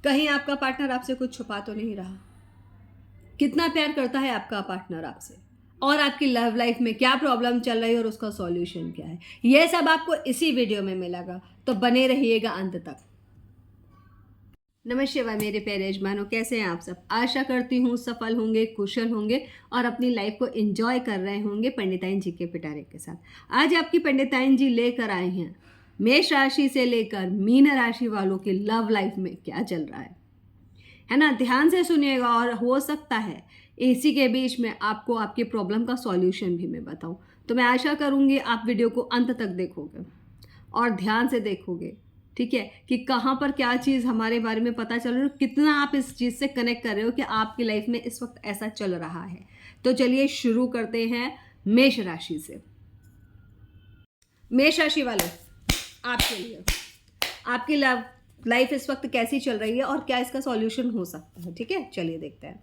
कहीं आपका पार्टनर आपसे कुछ छुपा तो नहीं रहा? कितना प्यार करता है आपका पार्टनर आपसे? और आपकी लव लाइफ में क्या प्रॉब्लम चल रही है और उसका सॉल्यूशन क्या है? ये सब आपको इसी वीडियो में मिलेगा, तो बने रहिएगा अंत तक। नमस्ते शिवाय मेरे प्यारे यजमानों, कैसे हैं आप सब? आशा करती हूँ सफल होंगे, कुशल होंगे और अपनी लाइफ को एंजॉय कर रहे होंगे पंडिताइन जी के पिटारे के साथ। आज आपकी पंडिताइन जी लेकर आए हैं मेष राशि से लेकर मीन राशि वालों की लव लाइफ में क्या चल रहा है ना? ध्यान से सुनिएगा और हो सकता है इसी के बीच में आपको आपकी प्रॉब्लम का सॉल्यूशन भी मैं बताऊं। तो मैं आशा करूंगी आप वीडियो को अंत तक देखोगे और ध्यान से देखोगे, ठीक है, कि कहाँ पर क्या चीज़ हमारे बारे में पता चल रही है, कितना आप इस चीज़ से कनेक्ट कर रहे हो कि आपकी लाइफ में इस वक्त ऐसा चल रहा है। तो चलिए शुरू करते हैं मेष राशि से। मेष राशि वालों, आपके लिए आपकी लव लाइफ इस वक्त कैसी चल रही है और क्या इसका सॉल्यूशन हो सकता है, ठीक है? चलिए देखते हैं।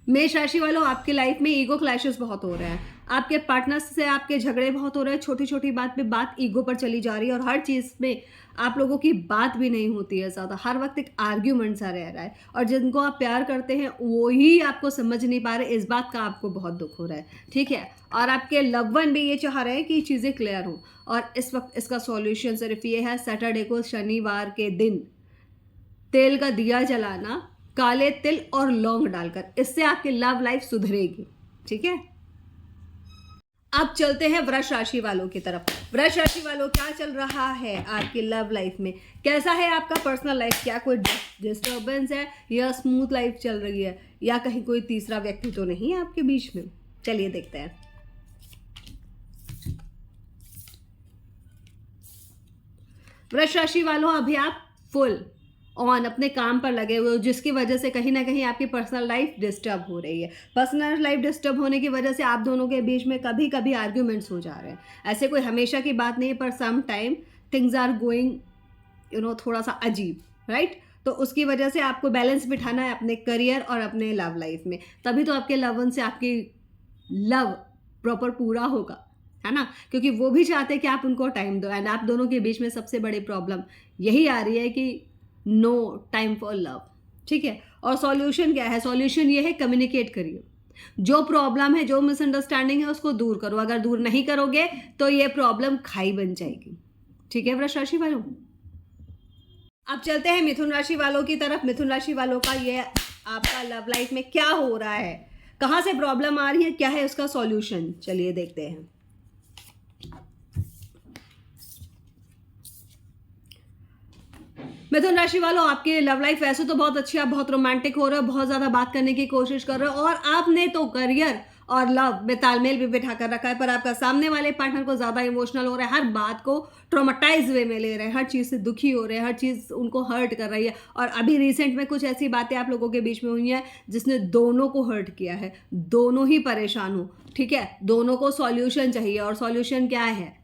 मेष राशि वालों, आपकी लाइफ में ईगो क्लैशेस बहुत हो रहे हैं। आपके पार्टनर्स से आपके झगड़े बहुत हो रहे हैं। छोटी छोटी बात पे बात ईगो पर चली जा रही है और हर चीज़ में आप लोगों की बात भी नहीं होती है ज़्यादा। हर वक्त एक आर्ग्यूमेंट सा रह रहा है और जिनको आप प्यार करते हैं वो ही आपको समझ नहीं पा रहे। इस बात का आपको बहुत दुख हो रहा है, ठीक है? और आपके लव वन भी ये चाह रहे हैं कि चीज़ें क्लियर हों और इस वक्त इसका सॉल्यूशन सिर्फ ये है, सैटरडे को, शनिवार के दिन तेल का दिया जलाना, काले तिल और लौंग डालकर। इससे आपकी लव लाइफ सुधरेगी, ठीक है? अब चलते हैं वृष राशि वालों की तरफ। वृष राशि वालों, क्या चल रहा है आपकी लव लाइफ में? कैसा है आपका पर्सनल लाइफ? क्या कोई डिस्टर्बेंस है या स्मूथ लाइफ चल रही है या कहीं कोई तीसरा व्यक्ति तो नहीं है आपके बीच में? चलिए देखते हैं। वृष राशि वालों, अभी आप फुल ऑन अपने काम पर लगे हुए हो, जिसकी वजह से कहीं ना कहीं आपकी पर्सनल लाइफ डिस्टर्ब हो रही है। पर्सनल लाइफ डिस्टर्ब होने की वजह से आप दोनों के बीच में कभी कभी आर्ग्यूमेंट्स हो जा रहे हैं। ऐसे कोई हमेशा की बात नहीं है, पर some time things are going थोड़ा सा अजीब, राइट? तो उसकी वजह से आपको बैलेंस बिठाना है अपने करियर और अपने लव लाइफ में। तभी तो आपके लव वन से आपकी लव प्रॉपर पूरा होगा, है ना? क्योंकि वो भी चाहते हैं कि आप उनको टाइम दो। एंड आप दोनों के बीच में सबसे बड़ी प्रॉब्लम यही आ रही है कि नो टाइम फॉर लव, ठीक है? और सॉल्यूशन क्या है? सॉल्यूशन ये है, कम्युनिकेट करिए। जो प्रॉब्लम है, जो मिसअंडरस्टैंडिंग है, उसको दूर करो। अगर दूर नहीं करोगे तो ये प्रॉब्लम खाई बन जाएगी, ठीक है वृष राशि वालों? अब चलते हैं मिथुन राशि वालों की तरफ। मिथुन राशि वालों का ये आपका लव लाइफ में क्या हो रहा है, कहाँ से प्रॉब्लम आ रही है, क्या है उसका सॉल्यूशन? चलिए देखते हैं। मिथुन राशि वालों, आपकी लव लाइफ वैसे तो बहुत अच्छी है, आप बहुत रोमांटिक हो रहे हो, बहुत ज्यादा बात करने की कोशिश कर रहे हो और आपने तो करियर और लव में तालमेल भी बिठा कर रखा है, पर आपका सामने वाले पार्टनर को ज्यादा इमोशनल हो रहा है, हर बात को ट्रोमाटाइज वे में ले रहे हैं, हर चीज से दुखी हो रहे हैं, हर चीज उनको हर्ट कर रही है। और अभी रिसेंट में कुछ ऐसी बातें आप लोगों के बीच में हुई हैं जिसने दोनों को हर्ट किया है, दोनों ही परेशान हो, ठीक है? दोनों को सॉल्यूशन चाहिए और सॉल्यूशन क्या है?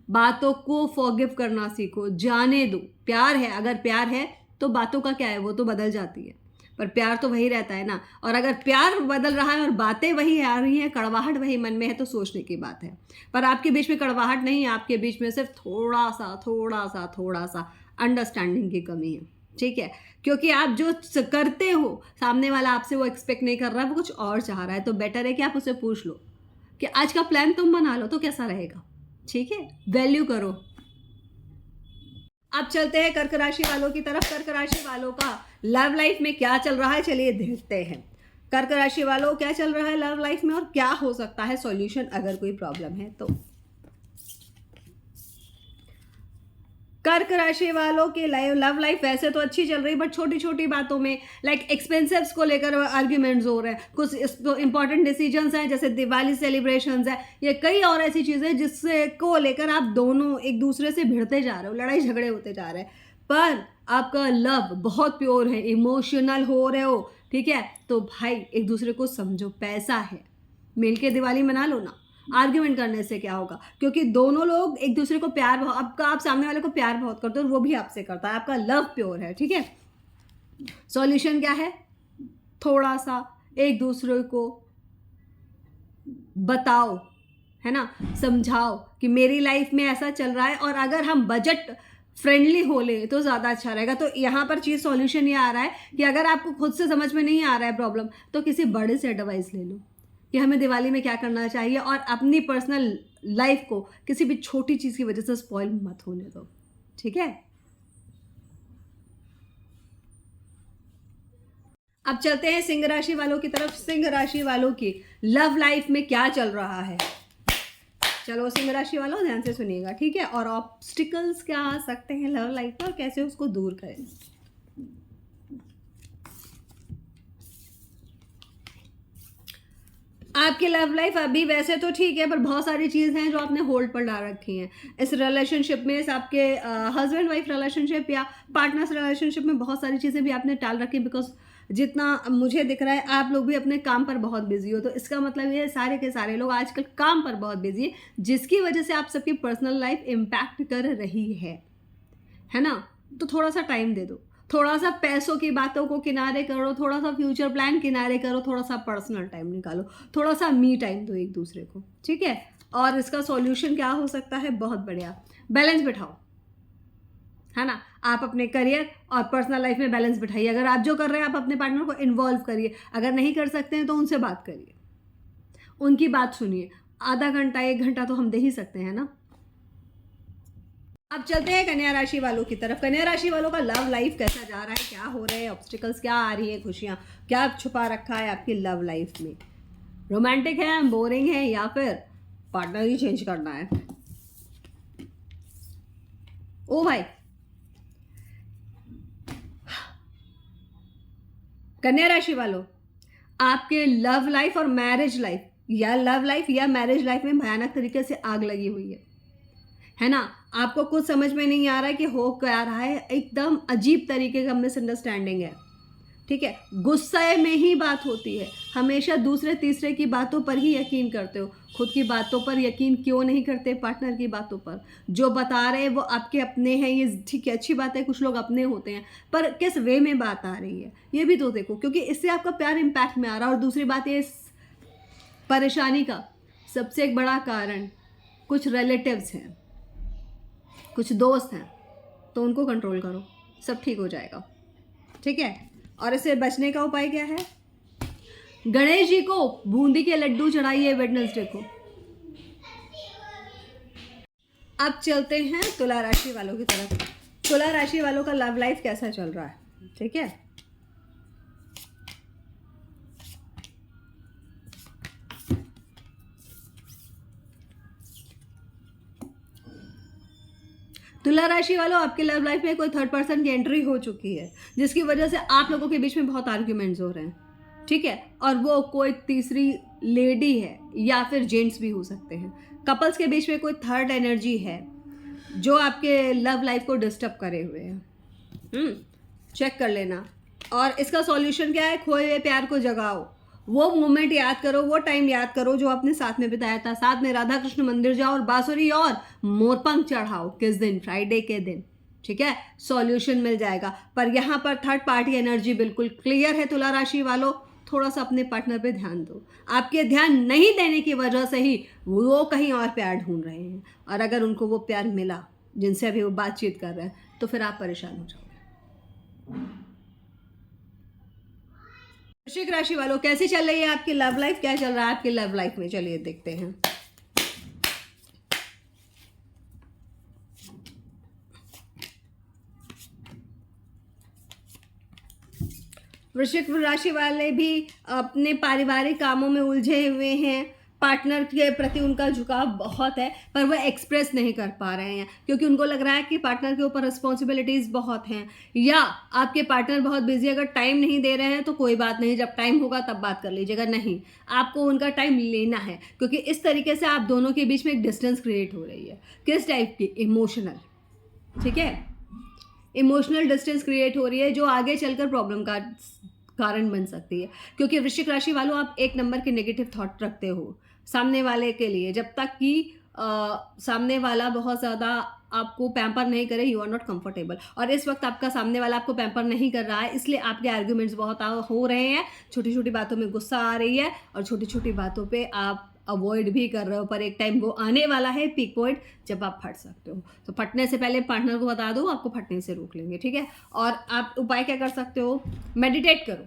बातों को फॉरगिव करना सीखो, जाने दो। प्यार है, अगर प्यार है तो बातों का क्या है, वो तो बदल जाती है, पर प्यार तो वही रहता है ना। और अगर प्यार बदल रहा है और बातें वही आ रही हैं, कड़वाहट वही मन में है, तो सोचने की बात है। पर आपके बीच में कड़वाहट नहीं है, आपके बीच में सिर्फ थोड़ा सा अंडरस्टैंडिंग की कमी है, ठीक है? क्योंकि आप जो करते हो, सामने वाला आपसे वो एक्सपेक्ट नहीं कर रहा है, वो कुछ और चाह रहा है। तो बेटर है कि आप उसे पूछ लो कि आज का प्लान तुम बना लो तो कैसा रहेगा, ठीक है? वैल्यू करो। अब चलते हैं कर्क राशि वालों की तरफ। कर्क राशि वालों का लव लाइफ में क्या चल रहा है, चलिए देखते हैं। कर्क राशि वालों, क्या चल रहा है लव लाइफ में और क्या हो सकता है सॉल्यूशन अगर कोई प्रॉब्लम है तो? कर्क राशि वालों की लव लाइफ वैसे तो अच्छी चल रही है, बट छोटी छोटी बातों में लाइक एक्सपेंसिव्स को लेकर आर्ग्यूमेंट्स हो रहे हैं। कुछ इंपॉर्टेंट डिसीजंस हैं, जैसे दिवाली सेलिब्रेशंस है, ये कई और ऐसी चीज़ें जिससे को लेकर आप दोनों एक दूसरे से भिड़ते जा रहे हो, लड़ाई झगड़े होते जा रहे हैं। पर आपका लव बहुत प्योर है, इमोशनल हो रहे हो, ठीक है? तो भाई एक दूसरे को समझो, पैसा है, मिल के दिवाली मना लो ना। आर्ग्यूमेंट करने से क्या होगा? क्योंकि दोनों लोग एक दूसरे को प्यार, आपका आप सामने वाले को प्यार बहुत करते हो और वो भी आपसे करता है, आपका लव प्योर है, ठीक है? सॉल्यूशन क्या है? थोड़ा सा एक दूसरे को बताओ, है ना, समझाओ कि मेरी लाइफ में ऐसा चल रहा है और अगर हम बजट फ्रेंडली हो ले तो ज़्यादा अच्छा रहेगा। तो यहाँ पर चीज़ सॉल्यूशन ये आ रहा है कि अगर आपको खुद से समझ में नहीं आ रहा है प्रॉब्लम, तो किसी बड़े से एडवाइस ले लो कि हमें दिवाली में क्या करना चाहिए, और अपनी पर्सनल लाइफ को किसी भी छोटी चीज़ की वजह से स्पॉइल मत होने दो। ठीक है, अब चलते हैं सिंह राशि वालों की तरफ। सिंह राशि वालों की लव लाइफ में क्या चल रहा है। चलो सिंह राशि वालों ध्यान से सुनिएगा, ठीक है, और ऑब्स्टिकल्स क्या आ सकते हैं लव लाइफ में और कैसे उसको दूर करें। आपकी लव लाइफ अभी वैसे तो ठीक है, पर बहुत सारी चीज़ हैं जो आपने होल्ड पर डाल रखी हैं इस रिलेशनशिप में। इस आपके हस्बैंड वाइफ रिलेशनशिप या पार्टनर्स रिलेशनशिप में बहुत सारी चीज़ें भी आपने टाल रखी, बिकॉज जितना मुझे दिख रहा है आप लोग भी अपने काम पर बहुत बिजी हो। तो इसका मतलब ये है सारे के सारे लोग आजकल काम पर बहुत बिजी है, जिसकी वजह से आप सबकी पर्सनल लाइफ इम्पैक्ट कर रही है ना। तो थोड़ा सा टाइम दे दो, थोड़ा सा पैसों की बातों को किनारे करो, थोड़ा सा फ्यूचर प्लान किनारे करो, थोड़ा सा पर्सनल टाइम निकालो, थोड़ा सा मी टाइम दो एक दूसरे को, ठीक है। और इसका सॉल्यूशन क्या हो सकता है, बहुत बढ़िया, बैलेंस बिठाओ, है ना। आप अपने करियर और पर्सनल लाइफ में बैलेंस बिठाइए। अगर आप जो कर रहे हैं आप अपने पार्टनर को इन्वॉल्व करिए, अगर नहीं कर सकते हैं तो उनसे बात करिए, उनकी बात सुनिए। आधा घंटा 1 घंटा तो हम दे ही सकते हैं ना। अब चलते हैं कन्या राशि वालों की तरफ। कन्या राशि वालों का लव लाइफ कैसा जा रहा है, क्या हो रहे हैं ऑब्स्टिकल्स, क्या आ रही है खुशियाँ, क्या छुपा रखा है आपकी लव लाइफ में। रोमांटिक है, बोरिंग है, या फिर पार्टनर ही चेंज करना है। ओ भाई, कन्या राशि वालों, आपके लव लाइफ और मैरिज लाइफ या लव लाइफ या मैरिज लाइफ में भयानक तरीके से आग लगी हुई है ना। आपको कुछ समझ में नहीं आ रहा है कि हो क्या रहा है, एकदम अजीब तरीके का मिसअंडरस्टैंडिंग है, ठीक है। गुस्से में ही बात होती है, हमेशा दूसरे तीसरे की बातों पर ही यकीन करते हो, खुद की बातों पर यकीन क्यों नहीं करते। पार्टनर की बातों पर जो बता रहे हैं वो आपके अपने हैं, ये ठीक है, अच्छी बात है, कुछ लोग अपने होते हैं, पर किस वे में बात आ रही है ये भी तो देखो, क्योंकि इससे आपका प्यार इम्पैक्ट में आ रहा है। और दूसरी बात ये, परेशानी का सबसे एक बड़ा कारण कुछ रिलेटिव्स हैं, कुछ दोस्त हैं, तो उनको कंट्रोल करो, सब ठीक हो जाएगा, ठीक है। और इससे बचने का उपाय क्या है, गणेश जी को बूंदी के लड्डू चढ़ाइए वेडनेसडे को। अब चलते हैं तुला राशि वालों की तरफ। तुला राशि वालों का लव लाइफ कैसा चल रहा है, ठीक है। तुला राशि वालों, आपके लव लाइफ में कोई थर्ड पर्सन की एंट्री हो चुकी है, जिसकी वजह से आप लोगों के बीच में बहुत आर्ग्यूमेंट्स हो रहे हैं, ठीक है। और वो कोई तीसरी लेडी है या फिर जेंट्स भी हो सकते हैं। कपल्स के बीच में कोई थर्ड एनर्जी है जो आपके लव लाइफ को डिस्टर्ब करे हुए हैं। चेक कर लेना। और इसका सॉल्यूशन क्या है, खोए हुए प्यार को जगाओ, वो मोमेंट याद करो, वो टाइम याद करो जो आपने साथ में बिताया था। साथ में राधा कृष्ण मंदिर जाओ और बांसुरी और मोरपंख चढ़ाओ, किस दिन, फ्राइडे के दिन, ठीक है। सॉल्यूशन मिल जाएगा। पर यहाँ पर थर्ड पार्टी एनर्जी बिल्कुल क्लियर है तुला राशि वालों, थोड़ा सा अपने पार्टनर पे ध्यान दो। आपके ध्यान नहीं देने की वजह से ही वो कहीं और प्यार ढूंढ रहे हैं, और अगर उनको वो प्यार मिला जिनसे अभी वो बातचीत कर रहे हैं तो फिर आप परेशान हो जाओगे। वृश्चिक राशि वालों, कैसी चल रही है आपकी लव लाइफ, क्या चल रहा है आपकी लव लाइफ में, चलिए देखते हैं। वृश्चिक राशि वाले भी अपने पारिवारिक कामों में उलझे हुए हैं। पार्टनर के प्रति उनका झुकाव बहुत है, पर वह एक्सप्रेस नहीं कर पा रहे हैं क्योंकि उनको लग रहा है कि पार्टनर के ऊपर रिस्पॉन्सिबिलिटीज़ बहुत हैं, या आपके पार्टनर बहुत बिजी। अगर टाइम नहीं दे रहे हैं तो कोई बात नहीं, जब टाइम होगा तब बात कर लीजिएगा। नहीं, आपको उनका टाइम लेना है, क्योंकि इस तरीके से आप दोनों के बीच में एक डिस्टेंस क्रिएट हो रही है। किस टाइप की, इमोशनल, ठीक है। इमोशनल डिस्टेंस क्रिएट हो रही है जो आगे चलकर प्रॉब्लम का कारण बन सकती है, क्योंकि वृश्चिक राशि वालों आप एक नंबर के नेगेटिव थॉट रखते हो सामने वाले के लिए। जब तक कि सामने वाला बहुत ज़्यादा आपको पैम्पर नहीं करे, यू आर नॉट कंफर्टेबल। और इस वक्त आपका सामने वाला आपको पैम्पर नहीं कर रहा है, इसलिए आपके आर्ग्यूमेंट्स बहुत हो रहे हैं। छोटी छोटी बातों में गुस्सा आ रही है और छोटी छोटी बातों पे आप अवॉइड भी कर रहे हो, पर एक टाइम वो आने वाला है पीक पॉइंट जब आप फट सकते हो। तो फटने से पहले पार्टनर को बता दो, आपको फटने से रोक लेंगे, ठीक है। और आप उपाय क्या कर सकते हो, मेडिटेट करो।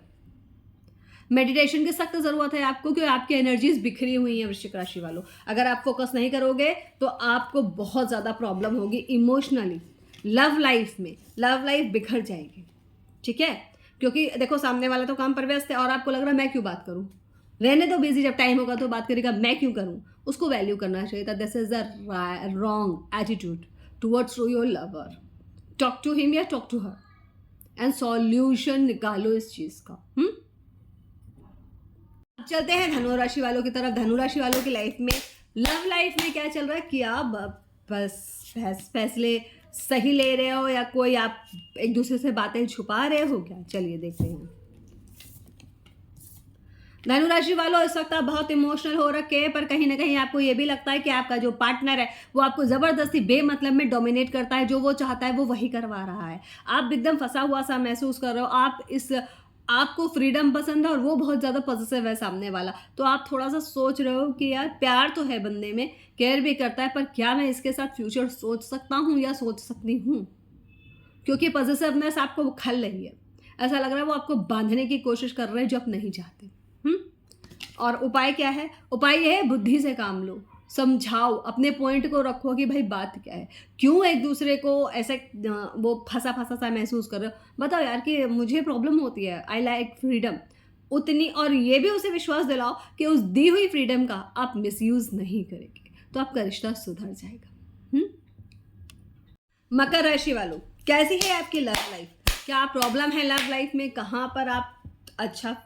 मेडिटेशन की सख्त ज़रूरत है आपको, क्योंकि आपकी एनर्जीज बिखरी हुई हैं वृश्चिक राशि वालों। अगर आप फोकस नहीं करोगे तो आपको बहुत ज़्यादा प्रॉब्लम होगी इमोशनली, लव लाइफ में, लव लाइफ बिखर जाएगी, ठीक है। क्योंकि देखो सामने वाला तो काम पर व्यस्त है और आपको लग रहा है मैं क्यों बात करूं, रहने दो बिजी, जब टाइम होगा तो बात करेगा, मैं क्यों करूं। उसको वैल्यू करना चाहिए था। This is the wrong attitude towards your lover. Talk to him या talk to her and solution निकालो इस चीज़ का। चलते हैं धनु राशि वालों की तरफ। धनु राशि वालों की लाइफ में, लव लाइफ में क्या चल रहा है, कि आप बस फैसले सही ले रहे हो या कोई आप एक दूसरे से बातें छुपा रहे हो क्या, चलिए देखते हैं। धनु राशि वालों, इस वक्त आप बहुत इमोशनल हो रखे हैं, पर कहीं ना कहीं आपको ये भी लगता है कि आपका जो पार्टनर है वो आपको ज़बरदस्ती बेमतलब में डोमिनेट करता है। जो वो चाहता है वो वही करवा रहा है। आप एकदम फंसा हुआ सा महसूस कर रहे हो। आपको फ्रीडम पसंद है और वो बहुत ज़्यादा पॉजिटिव है सामने वाला। तो आप थोड़ा सा सोच रहे हो कि यार प्यार तो है बंदे में, केयर भी करता है, पर क्या मैं इसके साथ फ्यूचर सोच सकता हूँ या सोच सकती हूँ, क्योंकि पॉजिटिवनेस आपको खल रही है। ऐसा लग रहा है वो आपको बांधने की कोशिश कर रहे हैं जो आप नहीं चाहते। और उपाय क्या है, उपाय ये है बुद्धि से काम लो, समझाओ, अपने पॉइंट को रखो कि भाई बात क्या है, क्यों एक दूसरे को ऐसे वो फंसा फंसा सा महसूस कर रहे हो। बताओ यार कि मुझे प्रॉब्लम होती है, आई लाइक फ्रीडम उतनी, और ये भी उसे विश्वास दिलाओ कि उस दी हुई फ्रीडम का आप मिसयूज नहीं करेंगे, तो आपका रिश्ता सुधर जाएगा। मकर राशि वालों, कैसी है आपकी लव लाइफ, क्या प्रॉब्लम है लव लाइफ में, कहाँ पर आप अच्छा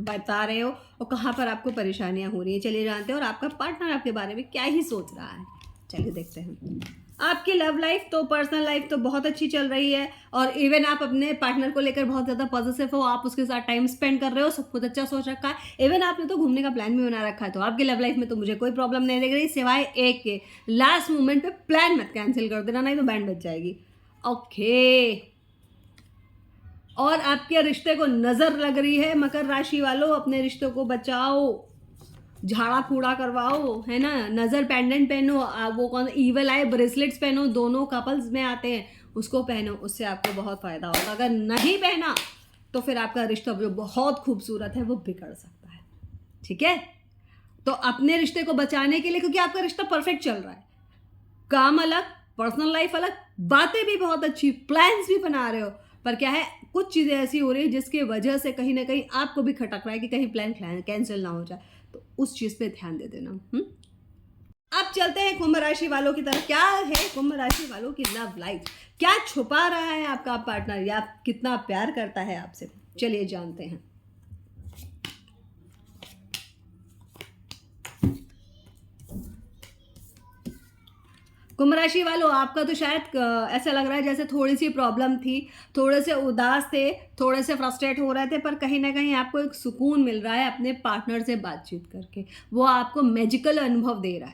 बता रहे हो और कहाँ पर आपको परेशानियां हो रही है, चलिए जानते हैं। और आपका पार्टनर आपके बारे में क्या ही सोच रहा है, चलिए देखते हैं। आपकी लव लाइफ तो, पर्सनल लाइफ तो बहुत अच्छी चल रही है, और इवन आप अपने पार्टनर को लेकर बहुत ज़्यादा पॉजिटिव हो, आप उसके साथ टाइम स्पेंड कर रहे हो, सब कुछ अच्छा सोच रखा है। इवन आपने तो घूमने का प्लान भी बना रखा है। तो आपकी लव लाइफ में तो मुझे कोई प्रॉब्लम नहीं लग रही, सिवाय एक के, लास्ट मोमेंट पे प्लान मत कैंसिल कर देना, नहीं तो बैंड बज जाएगी। ओके, और आपके रिश्ते को नज़र लग रही है मकर राशि वालों, अपने रिश्तों को बचाओ, झाड़ा फूड़ा करवाओ, है ना, नज़र पेंडेंट पहनो, वो कौन ईवल आई ब्रेसलेट्स पहनो, दोनों कपल्स में आते हैं, उसको पहनो, उससे आपको बहुत फ़ायदा होगा। अगर नहीं पहना तो फिर आपका रिश्ता जो बहुत खूबसूरत है वो बिगड़ सकता है, ठीक है। तो अपने रिश्ते को बचाने के लिए, क्योंकि आपका रिश्ता परफेक्ट चल रहा है, काम अलग, पर्सनल लाइफ अलग, बातें भी बहुत अच्छी, प्लान्स भी बना रहे हो, पर क्या है कुछ चीज़ें ऐसी हो रही है जिसकी वजह से कहीं ना कहीं आपको भी खटक रहा है कि कहीं प्लान कैंसिल ना हो जाए, तो उस चीज़ पे ध्यान दे देना। अब चलते हैं कुंभ राशि वालों की तरफ। क्या है कुंभ राशि वालों की लव लाइफ, क्या छुपा रहा है आपका पार्टनर, या कितना प्यार करता है आपसे, चलिए जानते हैं। कुंभ राशि वालों, आपका तो शायद ऐसा लग रहा है जैसे थोड़ी सी प्रॉब्लम थी, थोड़े से उदास थे, थोड़े से फ्रस्ट्रेट हो रहे थे, पर कहीं ना कहीं आपको एक सुकून मिल रहा है अपने पार्टनर से बातचीत करके। वो आपको मैजिकल अनुभव दे रहा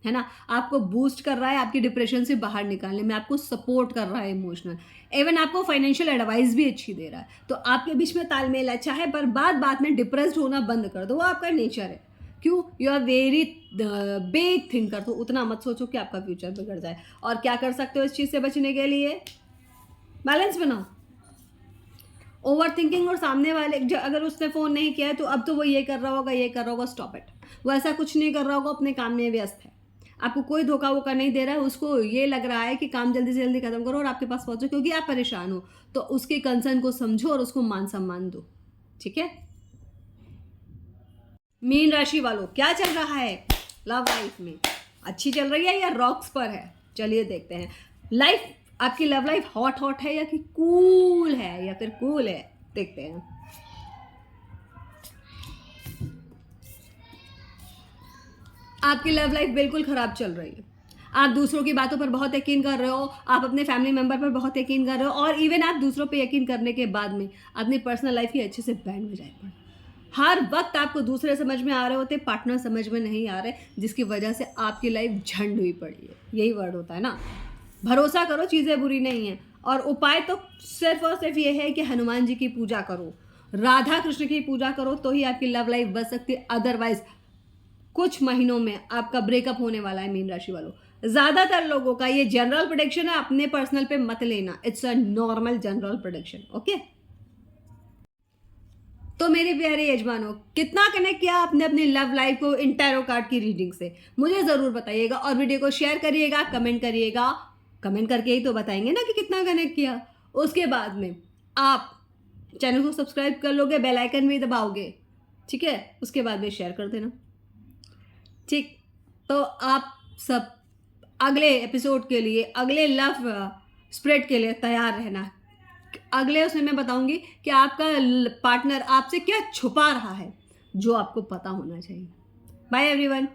है ना, आपको बूस्ट कर रहा है, आपकी डिप्रेशन से बाहर निकालने में आपको सपोर्ट कर रहा है इमोशनल, इवन आपको फाइनेंशियल एडवाइस भी अच्छी दे रहा है। तो आपके बीच में तालमेल अच्छा है, पर बात में डिप्रेस्ड होना बंद कर दो, वो आपका नेचर है। क्यों, you are very big thinker, तो उतना मत सोचो कि आपका फ्यूचर बिगड़ जाए। और क्या कर सकते हो इस चीज़ से बचने के लिए, बैलेंस बनाओ। ओवर थिंकिंग, और सामने वाले अगर उसने फ़ोन नहीं किया है तो अब तो वो ये कर रहा होगा, ये कर रहा होगा, स्टॉप इट। वो ऐसा कुछ नहीं कर रहा होगा, अपने काम में व्यस्त है, आपको कोई धोखा वोखा नहीं दे रहा है। उसको ये लग रहा है कि काम जल्दी से जल्दी खत्म करो और आपके पास पहुंचो, क्योंकि आप परेशान हो। तो उसके कंसर्न को समझो और उसको मान सम्मान दो, ठीक है। मीन राशि वालों, क्या चल रहा है लव लाइफ में, अच्छी चल रही है या रॉक्स पर है, चलिए देखते हैं। लाइफ, आपकी लव लाइफ हॉट है या कि कूल है, या फिर कूल है, देखते हैं। आपकी लव लाइफ बिल्कुल खराब चल रही है। आप दूसरों की बातों पर बहुत यकीन कर रहे हो, आप अपने फैमिली मेंबर पर बहुत यकीन कर रहे हो, और इवन आप दूसरों पे यकीन करने के बाद में अपनी पर्सनल लाइफ की अच्छे से बैंड बजाए पड़े। हर वक्त आपको दूसरे समझ में आ रहे होते, पार्टनर समझ में नहीं आ रहे, जिसकी वजह से आपकी लाइफ झंड हुई पड़ी है। यही वर्ड होता है ना, भरोसा करो, चीज़ें बुरी नहीं हैं। और उपाय तो सिर्फ और सिर्फ ये है कि हनुमान जी की पूजा करो, राधा कृष्ण की पूजा करो, तो ही आपकी लव लाइफ बच सकती है। अदरवाइज कुछ महीनों में आपका ब्रेकअप होने वाला है मीन राशि वालों। ज़्यादातर लोगों का ये जनरल प्रेडिक्शन है, अपने पर्सनल पे मत लेना, it's a normal general prediction, okay. तो मेरे प्यारे यजमानों, कितना कनेक्ट किया आपने अपनी लव लाइफ को इन टैरो कार्ड की रीडिंग से, मुझे ज़रूर बताइएगा और वीडियो को शेयर करिएगा, कमेंट करिएगा। कमेंट करके ही तो बताएंगे ना कि कितना कनेक्ट किया। उसके बाद में आप चैनल को सब्सक्राइब कर लोगे, बेल आइकन भी दबाओगे, ठीक है। उसके बाद में शेयर कर देना, ठीक। तो आप सब अगले एपिसोड के लिए, अगले लव स्प्रेड के लिए तैयार रहना। अगले उसमें मैं बताऊंगी कि आपका पार्टनर आपसे क्या छुपा रहा है जो आपको पता होना चाहिए। Bye everyone.